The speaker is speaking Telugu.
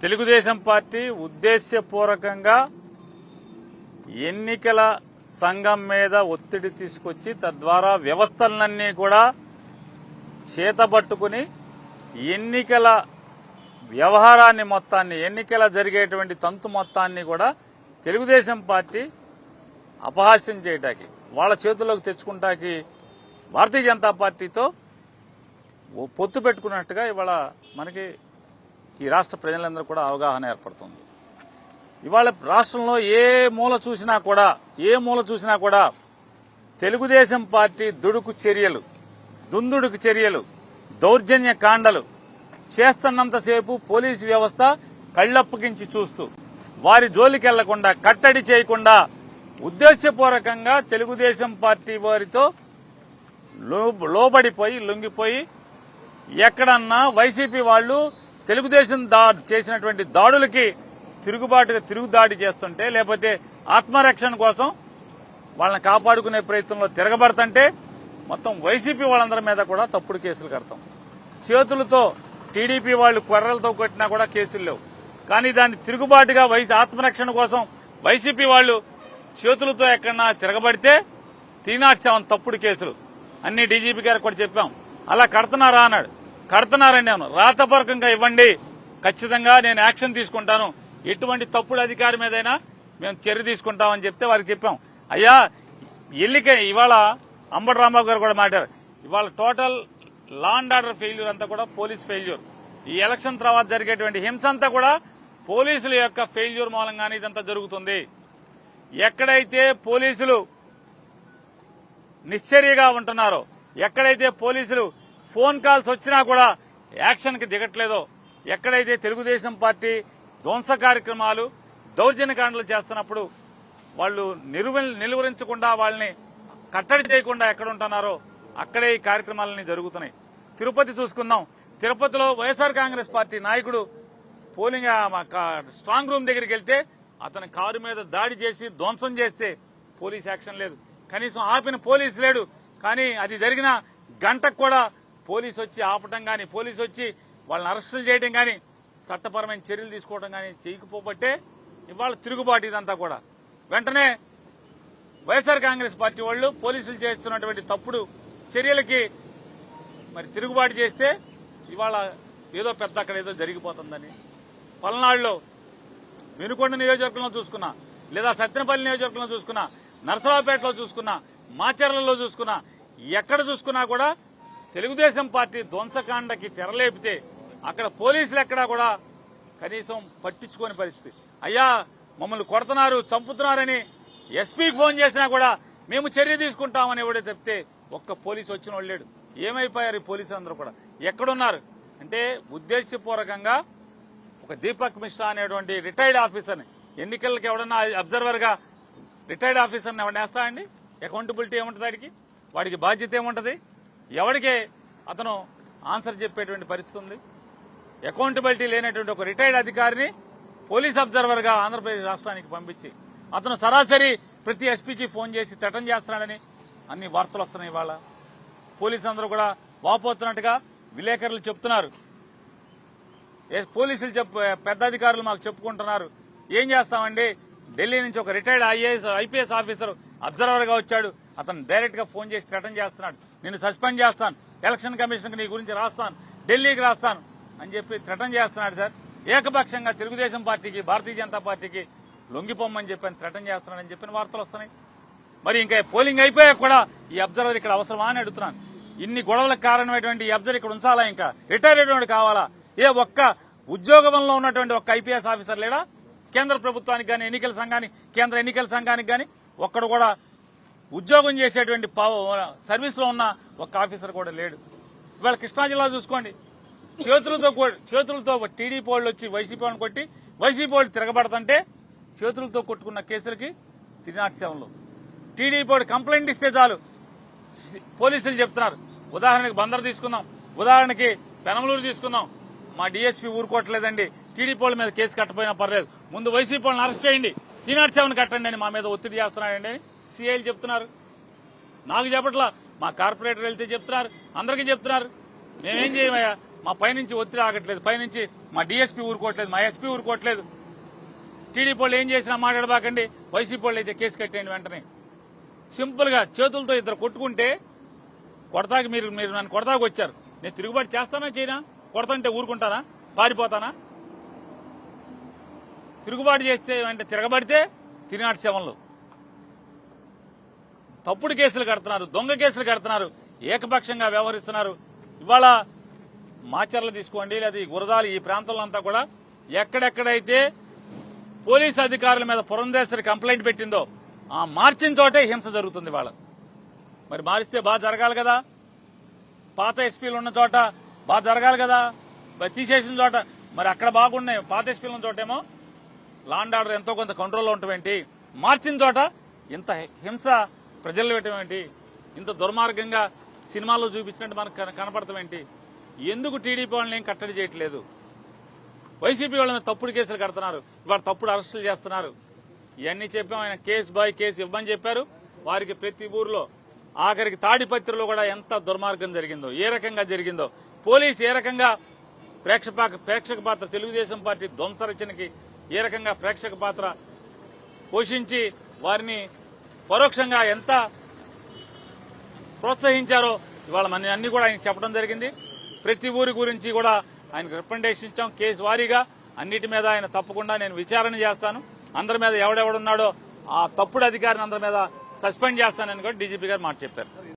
తెలుగుదేశం పార్టీ ఉద్దేశ్యపూర్వకంగా ఎన్నికల సంఘం మీద ఒత్తిడి తీసుకొచ్చి తద్వారా వ్యవస్థలన్నీ కూడా చేతబట్టుకుని ఎన్నికల వ్యవహారాన్ని మొత్తాన్ని ఎన్నికల జరిగేటువంటి తంతు మొత్తాన్ని కూడా తెలుగుదేశం పార్టీ అపహాస్యం చేయటానికి వాళ్ళ చేతుల్లోకి తెచ్చుకుంటాకి భారతీయ జనతా పార్టీతో పొత్తు పెట్టుకున్నట్టుగా ఇవాళ మనకి ఈ రాష్ట్ర ప్రజలందరూ కూడా అవగాహన ఏర్పడుతుంది. ఇవాళ రాష్ట్రంలో ఏ మూల చూసినా కూడా తెలుగుదేశం పార్టీ దుడుకు చర్యలు, దుందుడుకు చర్యలు, దౌర్జన్య కాండలు చేస్తున్నంతసేపు పోలీసు వ్యవస్థ కళ్లప్పగించి చూస్తూ వారి జోలికి వెళ్లకుండా కట్టడి చేయకుండా ఉద్దేశపూర్వకంగా తెలుగుదేశం పార్టీ వారితో లోబడిపోయి లొంగిపోయి ఎక్కడన్నా వైసీపీ వాళ్ళు తెలుగుదేశం చేసినటువంటి దాడులకి తిరుగుదాడి చేస్తుంటే లేకపోతే ఆత్మరక్షణ కోసం వాళ్ళని కాపాడుకునే ప్రయత్నంలో తిరగబడుతుంటే మొత్తం వైసీపీ వాళ్ళందరి మీద కూడా తప్పుడు కేసులు కడతాం. చేతులతో టీడీపీ వాళ్ళు కొర్రలతో కొట్టినా కూడా కేసులు లేవు. కానీ దాన్ని తిరుగుబాటుగా ఆత్మరక్షణ కోసం వైసీపీ వాళ్ళు చేతులతో ఎక్కడన్నా తిరగబడితే 307 తప్పుడు కేసులు అన్ని డీజీపీ గారికి కూడా చెప్పాం. అలా కడుతున్నారా అన్నాడు. కడుతున్నారని నేను రాతపూర్వకంగా ఇవ్వండి, ఖచ్చితంగా నేను యాక్షన్ తీసుకుంటాను, ఎటువంటి తప్పుడు అధికారి మీదైనా మేము చర్య తీసుకుంటామని చెప్తే వారికి చెప్పాం. అయ్యా ఇవాళ అంబటి రాంబాబు గారు కూడా మాట్లాడారు. ఇవాళ total law and order failure అంతా కూడా పోలీస్ ఫెయిల్యూర్. ఈ ఎలక్షన్ తర్వాత జరిగేటువంటి హింస అంతా కూడా పోలీసుల యొక్క ఫెయిల్యూర్ మూలంగానే ఇదంతా జరుగుతుంది. ఎక్కడైతే పోలీసులు నిశ్చర్యగా ఉంటున్నారో, ఎక్కడైతే పోలీసులు ఫోన్ కాల్స్ వచ్చినా కూడా యాక్షన్ కి దిగట్లేదో, ఎక్కడైతే తెలుగుదేశం పార్టీ ధ్వంస కార్యక్రమాలు దౌర్జన్యకాండలు చేస్తున్నప్పుడు వాళ్ళు నిలువరించకుండా వాళ్ళని కట్టడి చేయకుండా ఎక్కడ ఉంటున్నారో అక్కడే ఈ కార్యక్రమాలన్నీ జరుగుతున్నాయి. తిరుపతి చూసుకుందాం. తిరుపతిలో వైఎస్ఆర్ కాంగ్రెస్ పార్టీ నాయకుడు పోలింగ్ స్ట్రాంగ్ రూమ్ దగ్గరికి వెళ్తే అతని కారు మీద దాడి చేసి ధ్వంసం చేస్తే పోలీస్ యాక్షన్ లేదు. కనీసం ఆపిన పోలీసు లేడు. కానీ అది జరిగిన గంటకు కూడా పోలీసు వచ్చి ఆపటం గాని, పోలీసు వచ్చి వాళ్ళని అరెస్టులు చేయడం గాని, చట్టపరమైన చర్యలు తీసుకోవడం గాని చేయకపోబట్టే ఇవాళ తిరుగుబాటు ఇదంతా కూడా. వెంటనే వైఎస్ఆర్ కాంగ్రెస్ పార్టీ వాళ్ళు పోలీసులు చేస్తున్నటువంటి తప్పుడు చర్యలకి మరి తిరుగుబాటు చేస్తే ఇవాళ ఏదో పెద్ద అక్కడ ఏదో జరిగిపోతుందని పల్నాడులో వినుకొండ నియోజకవర్గంలో చూసుకున్నా, లేదా సత్తెనపల్లి నియోజకవర్గంలో చూసుకున్నా, నరసరావుపేటలో చూసుకున్నా, మాచర్లలో చూసుకున్నా, ఎక్కడ చూసుకున్నా కూడా తెలుగుదేశం పార్టీ ధ్వంసకాండకి తెరలేపితే అక్కడ పోలీసులు ఎక్కడా కూడా కనీసం పట్టించుకోని పరిస్థితి. అయ్యా మమ్మల్ని కొడుతున్నారు, చంపుతున్నారని ఎస్పీకి ఫోన్ చేసినా కూడా మేము చర్య తీసుకుంటామని ఎవడే చెప్తే ఒక్క పోలీసు వచ్చిన వాళ్ళు లేడు. ఏమైపోయారు ఈ పోలీసులు అందరూ కూడా? ఎక్కడున్నారు అంటే ఉద్దేశపూర్వకంగా ఒక దీపక్ మిశ్రా అనేటువంటి రిటైర్డ్ ఆఫీసర్ని, ఎన్నికలకు ఎవడన్నా అబ్జర్వర్ గా రిటైర్డ్ ఆఫీసర్ని ఎవరిని వేస్తా అండి? అకౌంటబిలిటీ ఏముంటుంది? వాడికి బాధ్యత ఏముంటది? ఎవరికి అతను ఆన్సర్ చెప్పేటువంటి పరిస్థితి ఉంది? అకౌంటబిలిటీ లేనటువంటి ఒక రిటైర్డ్ అధికారిని పోలీస్ అబ్జర్వర్ గా ఆంధ్రప్రదేశ్ రాష్ట్రానికి పంపించి అతను సరాసరి ప్రతి ఎస్పీకి ఫోన్ చేసి థ్రెటన్ చేస్తున్నాడని అన్ని వార్తలు వస్తున్నాయి. ఇవాళ పోలీసు అందరూ కూడా వాపోతున్నట్టుగా విలేకరులు చెప్తున్నారు. పోలీసులు పెద్ద అధికారులు మాకు చెప్పుకుంటున్నారు. ఏం చేస్తామండి, ఢిల్లీ నుంచి ఒక రిటైర్డ్ ఐపీఎస్ ఆఫీసర్ అబ్జర్వర్ గా వచ్చాడు, అతను డైరెక్ట్ గా ఫోన్ చేసి థ్రెటన్ చేస్తున్నాడు, నిన్ను సస్పెండ్ చేస్తాను, ఎలక్షన్ కమిషన్ కి నీ గురించి రాస్తాను, ఢిల్లీకి రాస్తాను అని చెప్పి థ్రెటన్ చేస్తున్నాడు. సార్ ఏకపక్షంగా తెలుగుదేశం పార్టీకి, భారతీయ జనతా పార్టీకి లొంగిపోమ్మని చెప్పని థ్రెటన్ చేస్తున్నాడని చెప్పిన వార్తలు వస్తున్నాయి. మరి ఇంకా పోలింగ్ అయిపోయాక కూడా ఈ అబ్జర్వర్ ఇక్కడ అవసరమా అని అడుగుతున్నాను. ఇన్ని గొడవలకు కారణమైనటువంటి ఈ అబ్జర్వర్ ఇక్కడ ఉంచాలా? ఇంకా రిటైర్ అయినటువంటి కావాలా? ఏ ఒక్క ఉద్యోగంలో ఉన్నటువంటి ఒక్క ఐపీఎస్ ఆఫీసర్ లేడా? కేంద్ర ప్రభుత్వానికి గాని, ఎన్నికల సంఘానికి, కేంద్ర ఎన్నికల సంఘానికి గాని ఒక్కడు కూడా ఉద్యోగం చేసేటువంటి సర్వీస్ లో ఉన్న ఒక్క ఆఫీసర్ కూడా లేడు. ఇవాళ కృష్ణా జిల్లా చూసుకోండి, చేతులతో టీడీపీ వాళ్ళు వచ్చి వైసీపీ వాళ్ళని కొట్టి వైసీపీ వాళ్ళు తిరగబడుతుంటే చేతులతో కొట్టుకున్న కేసులకి 307లో టీడీపీ వాడు కంప్లైంట్ ఇస్తే చాలు పోలీసులు చెప్తున్నారు. ఉదాహరణకి బందర్ తీసుకుందాం, ఉదాహరణకి పెనమలూరు తీసుకుందాం. మా డీఎస్పీ ఊరుకోవట్లేదండి, టీడీపీ వాళ్ళ మీద కేసు కట్టపోయినా పర్లేదు, ముందు వైసీపీ వాళ్ళని అరెస్ట్ చేయండి, 307 కట్టండి అని మా మీద ఒత్తిడి చేస్తున్నాడండి అని సీఐలు చెప్తున్నారు. నాకు చెప్పట్లా, మా కార్పొరేటర్ వెళ్తే చెప్తున్నారు, అందరికీ చెప్తున్నారు. మేమేం చేయమయ్యా, మా పైనుంచి ఒత్తిడి ఆగట్లేదు, పైనుంచి మా డీఎస్పీ ఊరుకోవట్లేదు, మా ఎస్పీ ఊరుకోవట్లేదు. టీడీపీ వాళ్ళు ఏం చేసినా మాట్లాడబాకండి, వైసీపీ వాళ్ళు అయితే కేసు కట్టేయండి వెంటనే. సింపుల్ గా చేతులతో ఇద్దరు కొట్టుకుంటే కొడతాకి మీరు నన్ను కొడతాకి వచ్చారు, నేను తిరుగుబాటు చేస్తానా చేయనా? కొడతంటే ఊరుకుంటానా? పారిపోతానా? తిరుగుబాటు చేస్తే అంటే తిరగబడితే తిరినాటి శవంలో తప్పుడు కేసులు కడుతున్నారు, దొంగ కేసులు కడుతున్నారు, ఏకపక్షంగా వ్యవహరిస్తున్నారు. ఇవాళ మాచర్లు తీసుకోండి, లేదా గురజాలు ఈ ప్రాంతంలో అంతా కూడా ఎక్కడెక్కడైతే పోలీసు అధికారుల మీద పురంధేశ్వరి కంప్లైంట్ పెట్టిందో ఆ మార్చిన చోటే హింస జరుగుతుంది ఇవాళ. మరి మారిస్తే బాగా జరగాలి కదా, పాత ఎస్పీలు ఉన్న చోట బాగా జరగాలి కదా, మరి తీసేసిన చోట మరి అక్కడ బాగున్నాయి, పాత ఎస్పీలు ఉన్న చోటేమో లా అండ్ ఆర్డర్ ఎంతో కొంత కంట్రోల్లో ఉండటం ఏంటి, మార్చిన చోట ఇంత హింస ప్రజల్లో పెట్టడం ఏంటి, ఇంత దుర్మార్గంగా సినిమాల్లో చూపించినట్టు మనకు కనపడతాం ఏంటి? ఎందుకు టీడీపీ వాళ్ళని ఏం కట్టడి చేయట్లేదు? వైసీపీ వాళ్ళ మీద తప్పుడు కేసులు కడుతున్నారు, ఇవాళ తప్పుడు అరెస్టులు చేస్తున్నారు. ఇవన్నీ చెప్పాం, ఆయన కేసు బాయ్ కేసు ఇవ్వమని చెప్పారు. వారికి ప్రతి ఊర్లో ఆఖరికి తాడిపత్రిలో కూడా ఎంత దుర్మార్గం జరిగిందో, ఏ రకంగా జరిగిందో, పోలీసు ఏ రకంగా ప్రేక్షక పాత్ర, తెలుగుదేశం పార్టీ ధ్వంసరచనకి ఏ రకంగా ప్రేక్షక పాత్ర పోషించి వారిని పరోక్షంగా ఎంత ప్రోత్సహించారో ఇవాళ మన అన్ని కూడా ఆయన చెప్పడం జరిగింది. ప్రతి ఊరి గురించి కూడా ఆయనకు రికమెండేషన్ ఇచ్చాం, కేసు వారీగా అన్నిటి మీద ఆయన తప్పకుండా నేను విచారణ చేస్తాను, అందరి మీద ఎవడెవడున్నాడో ఆ తప్పుడు అధికారిని అందరి మీద సస్పెండ్ చేస్తానని కూడా డీజీపీ గారు మాట చెప్పారు.